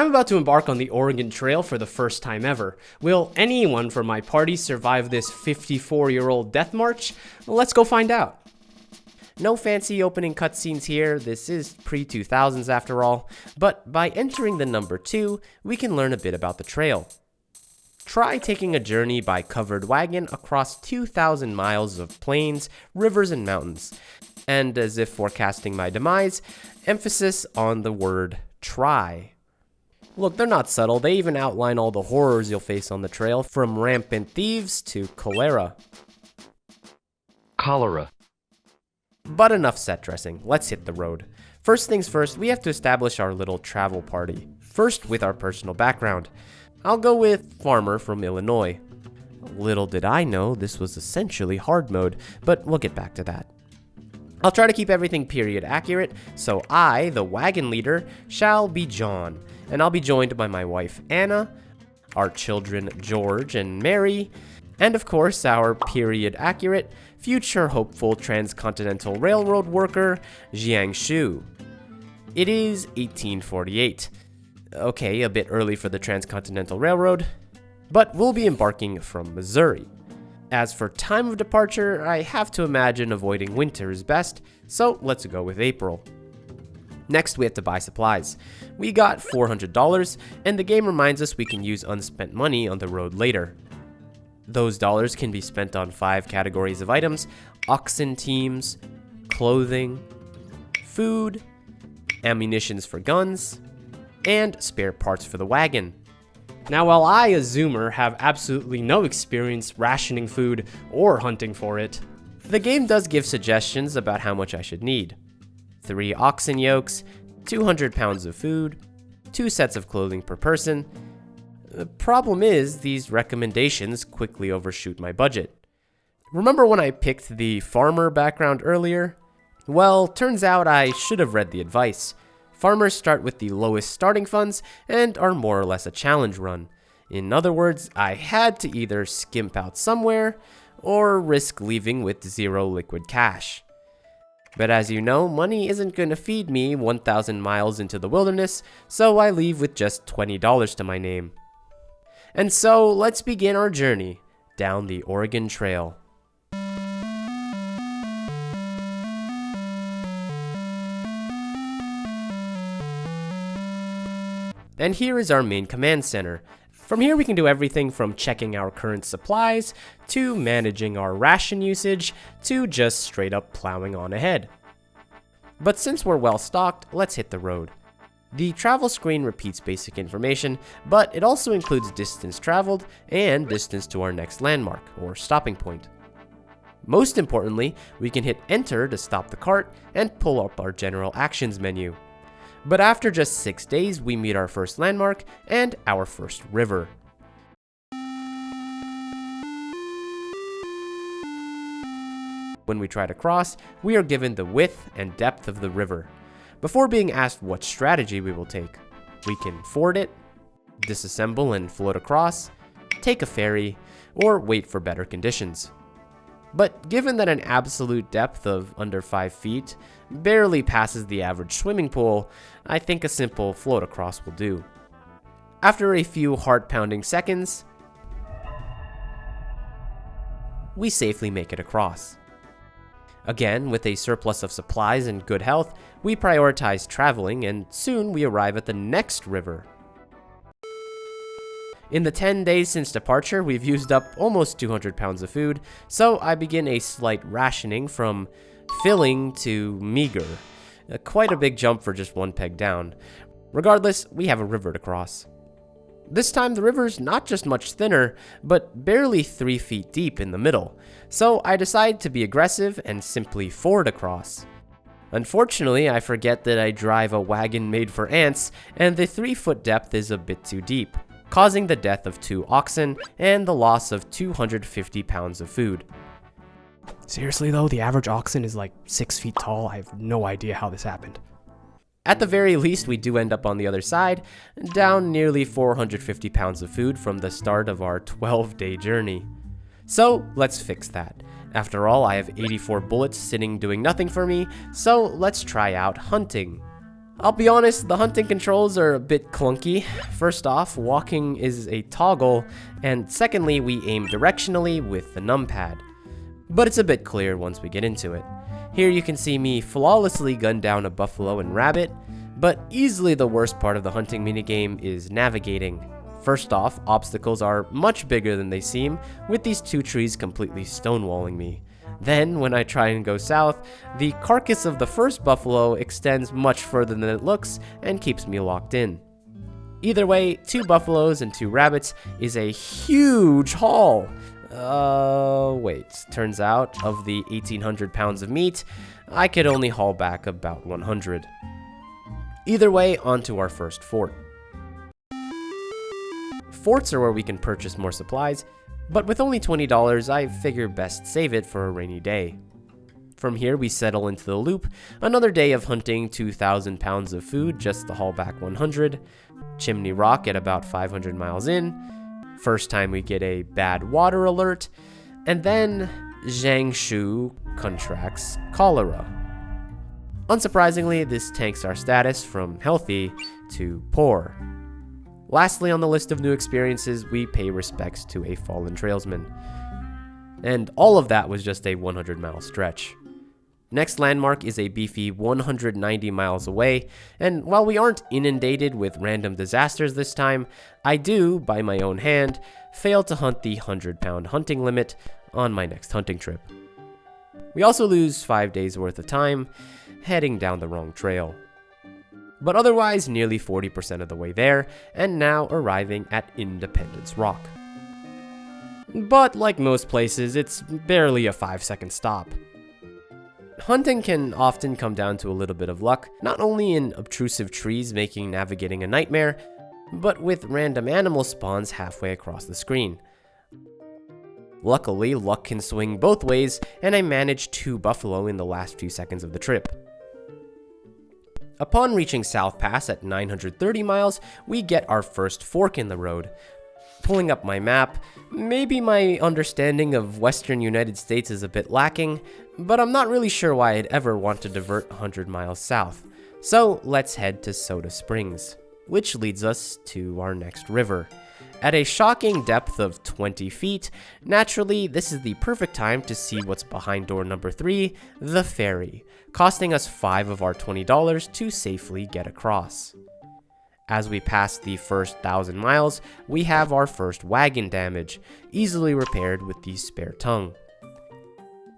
I'm about to embark on the Oregon Trail for the first time ever. Will anyone from my party survive this 54-year-old death march? Let's go find out. No fancy opening cutscenes here, this is pre-2000s after all, but by entering the number 2, we can learn a bit about the trail. Try taking a journey by covered wagon across 2,000 miles of plains, rivers, and mountains. And as if forecasting my demise, emphasis on the word try. Look, they're not subtle, they even outline all the horrors you'll face on the trail, from rampant thieves to cholera. Cholera. But enough set dressing, let's hit the road. First things first, we have to establish our little travel party. First, with our personal background. I'll go with farmer from Illinois. Little did I know this was essentially hard mode, but we'll get back to that. I'll try to keep everything period accurate, so I, the wagon leader, shall be John, and I'll be joined by my wife Anna, our children George and Mary, and of course our period accurate, future hopeful transcontinental railroad worker, Jiang Shu. It is 1848. Okay, a bit early for the Transcontinental Railroad, but we'll be embarking from Missouri. As for time of departure, I have to imagine avoiding winter is best, so let's go with April. Next, we have to buy supplies. We got $400, and the game reminds us we can use unspent money on the road later. Those dollars can be spent on 5 categories of items: oxen teams, clothing, food, ammunitions for guns, and spare parts for the wagon. Now, while I, a zoomer, have absolutely no experience rationing food or hunting for it, the game does give suggestions about how much I should need. 3 oxen yokes, 200 pounds of food, 2 sets of clothing per person. The problem is, these recommendations quickly overshoot my budget. Remember when I picked the farmer background earlier? Well, turns out I should have read the advice. Farmers start with the lowest starting funds and are more or less a challenge run. In other words, I had to either skimp out somewhere or risk leaving with 0 liquid cash. But as you know, money isn't going to feed me 1,000 miles into the wilderness, so I leave with just $20 to my name. And so let's begin our journey down the Oregon Trail. And here is our main command center. From here we can do everything from checking our current supplies, to managing our ration usage, to just straight up plowing on ahead. But since we're well stocked, let's hit the road. The travel screen repeats basic information, but it also includes distance traveled and distance to our next landmark, or stopping point. Most importantly, we can hit enter to stop the cart and pull up our general actions menu. But after just 6 days, we meet our first landmark and our first river. When we try to cross, we are given the width and depth of the river. Before being asked what strategy we will take, we can ford it, disassemble and float across, take a ferry, or wait for better conditions. But given that an absolute depth of under 5 feet barely passes the average swimming pool, I think a simple float across will do. After a few heart-pounding seconds, we safely make it across. Again, with a surplus of supplies and good health, we prioritize traveling, and soon we arrive at the next river. In the 10 days since departure, we've used up almost 200 pounds of food, so I begin a slight rationing from filling to meager. Quite a big jump for just one peg down. Regardless, we have a river to cross. This time the river's not just much thinner, but barely 3 feet deep in the middle, so I decide to be aggressive and simply ford across. Unfortunately, I forget that I drive a wagon made for ants, and the 3-foot depth is a bit too deep, causing the death of 2 oxen and the loss of 250 pounds of food. Seriously though, the average oxen is like 6 feet tall. I have no idea how this happened. At the very least, we do end up on the other side, down nearly 450 pounds of food from the start of our 12-day journey. So let's fix that. After all, I have 84 bullets sitting doing nothing for me, so let's try out hunting. I'll be honest, the hunting controls are a bit clunky. First off, walking is a toggle, and secondly, we aim directionally with the numpad. But it's a bit clear once we get into it. Here you can see me flawlessly gun down a buffalo and rabbit, but easily the worst part of the hunting minigame is navigating. First off, obstacles are much bigger than they seem, with these two trees completely stonewalling me. Then, when I try and go south, the carcass of the first buffalo extends much further than it looks and keeps me locked in. Either way, 2 buffaloes and 2 rabbits is a huge haul. Wait, turns out, of the 1,800 pounds of meat, I could only haul back about 100. Either way, onto our first fort. Forts are where we can purchase more supplies, but with only $20, I figure best save it for a rainy day. From here, we settle into the loop, another day of hunting 2,000 pounds of food just to haul back 100, Chimney Rock at about 500 miles in, first time we get a bad water alert, and then Jiangsu contracts cholera. Unsurprisingly, this tanks our status from healthy to poor. Lastly on the list of new experiences, we pay respects to a fallen trailsman. And all of that was just a 100-mile stretch. Next landmark is a beefy 190 miles away, and while we aren't inundated with random disasters this time, I do, by my own hand, fail to hunt the 100-pound hunting limit on my next hunting trip. We also lose 5 days worth of time heading down the wrong trail. But otherwise, nearly 40% of the way there, and now arriving at Independence Rock. But like most places, it's barely a 5-second stop. Hunting can often come down to a little bit of luck, not only in obtrusive trees making navigating a nightmare, but with random animal spawns halfway across the screen. Luckily, luck can swing both ways, and I managed 2 buffalo in the last few seconds of the trip. Upon reaching South Pass at 930 miles, we get our first fork in the road. Pulling up my map, maybe my understanding of Western United States is a bit lacking, but I'm not really sure why I'd ever want to divert 100 miles south. So let's head to Soda Springs, which leads us to our next river. At a shocking depth of 20 feet, naturally, this is the perfect time to see what's behind door number 3, the ferry, costing us 5 of our $20 to safely get across. As we pass the first 1,000 miles, we have our first wagon damage, easily repaired with the spare tongue.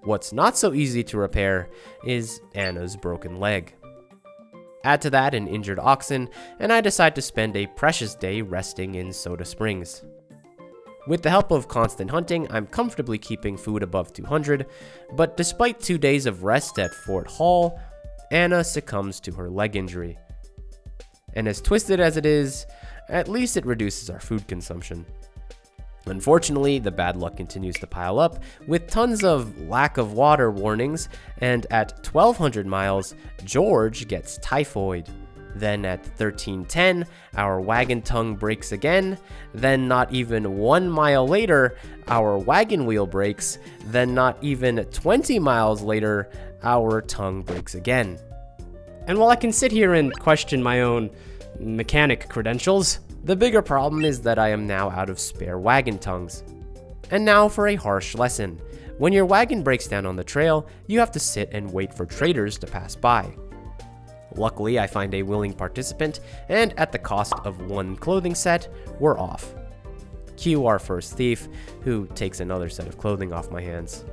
What's not so easy to repair is Anna's broken leg. Add to that an injured oxen, and I decide to spend a precious day resting in Soda Springs. With the help of constant hunting, I'm comfortably keeping food above 200, but despite 2 days of rest at Fort Hall, Anna succumbs to her leg injury. And as twisted as it is, at least it reduces our food consumption. Unfortunately, the bad luck continues to pile up, with tons of lack of water warnings, and at 1,200 miles, George gets typhoid. Then at 1310, our wagon tongue breaks again. Then not even 1 mile later, our wagon wheel breaks. Then not even 20 miles later, our tongue breaks again. And while I can sit here and question my own mechanic credentials, the bigger problem is that I am now out of spare wagon tongues. And now for a harsh lesson. When your wagon breaks down on the trail, you have to sit and wait for traders to pass by. Luckily, I find a willing participant, and at the cost of 1 clothing set, we're off. Cue our first thief, who takes another set of clothing off my hands.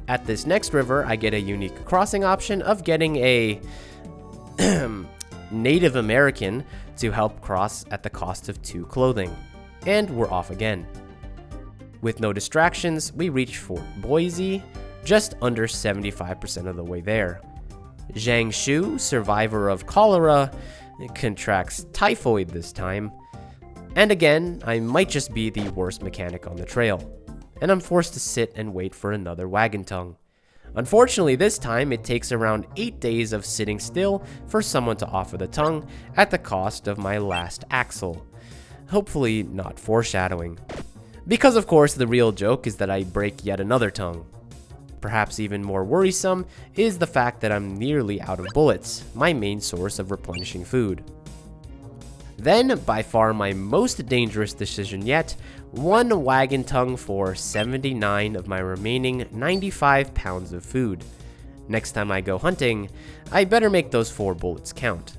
At this next river, I get a unique crossing option of getting a Native American to help cross at the cost of 2 clothing. And we're off again. With no distractions, we reach Fort Boise, just under 75% of the way there. Jiangsu, survivor of cholera, contracts typhoid this time. And again, I might just be the worst mechanic on the trail, and I'm forced to sit and wait for another wagon tongue. Unfortunately, this time it takes around 8 days of sitting still for someone to offer the tongue at the cost of my last axle. Hopefully not foreshadowing. Because of course the real joke is that I break yet another tongue. Perhaps even more worrisome is the fact that I'm nearly out of bullets, my main source of replenishing food. Then, by far my most dangerous decision yet, one wagon tongue for 79 of my remaining 95 pounds of food. Next time I go hunting, I better make those 4 bullets count.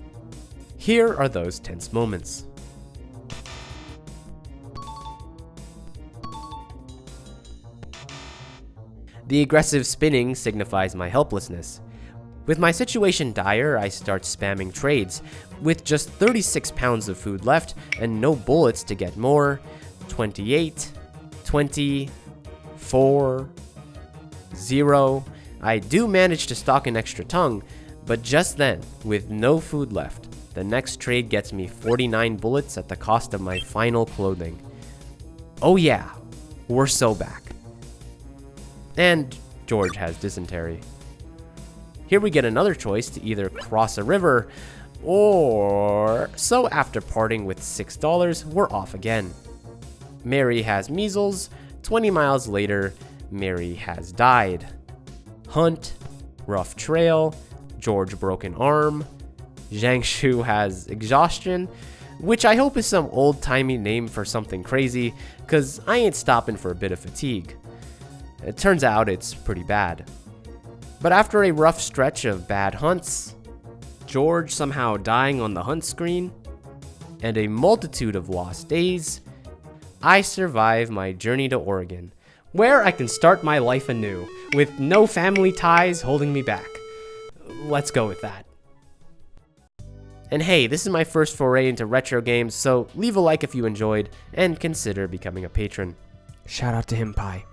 Here are those tense moments. The aggressive spinning signifies my helplessness. With my situation dire, I start spamming trades. With just 36 pounds of food left and no bullets to get more, 28, 20, 4, 0. I do manage to stock an extra tongue, but just then, with no food left, the next trade gets me 49 bullets at the cost of my final clothing. Oh yeah, we're so back. And George has dysentery. Here we get another choice to either cross a river or... So after parting with $6, we're off again. Mary has measles. 20 miles later, Mary has died. Hunt, rough trail, George broken arm. Jiangshu has exhaustion, which I hope is some old-timey name for something crazy, cause I ain't stopping for a bit of fatigue. It turns out it's pretty bad. But after a rough stretch of bad hunts, George somehow dying on the hunt screen, and a multitude of lost days, I survive my journey to Oregon, Where I can start my life anew, with no family ties holding me back. Let's go with that. And hey, this is my first foray into retro games, so leave a like if you enjoyed, and consider becoming a patron. Shout out to him, Pi.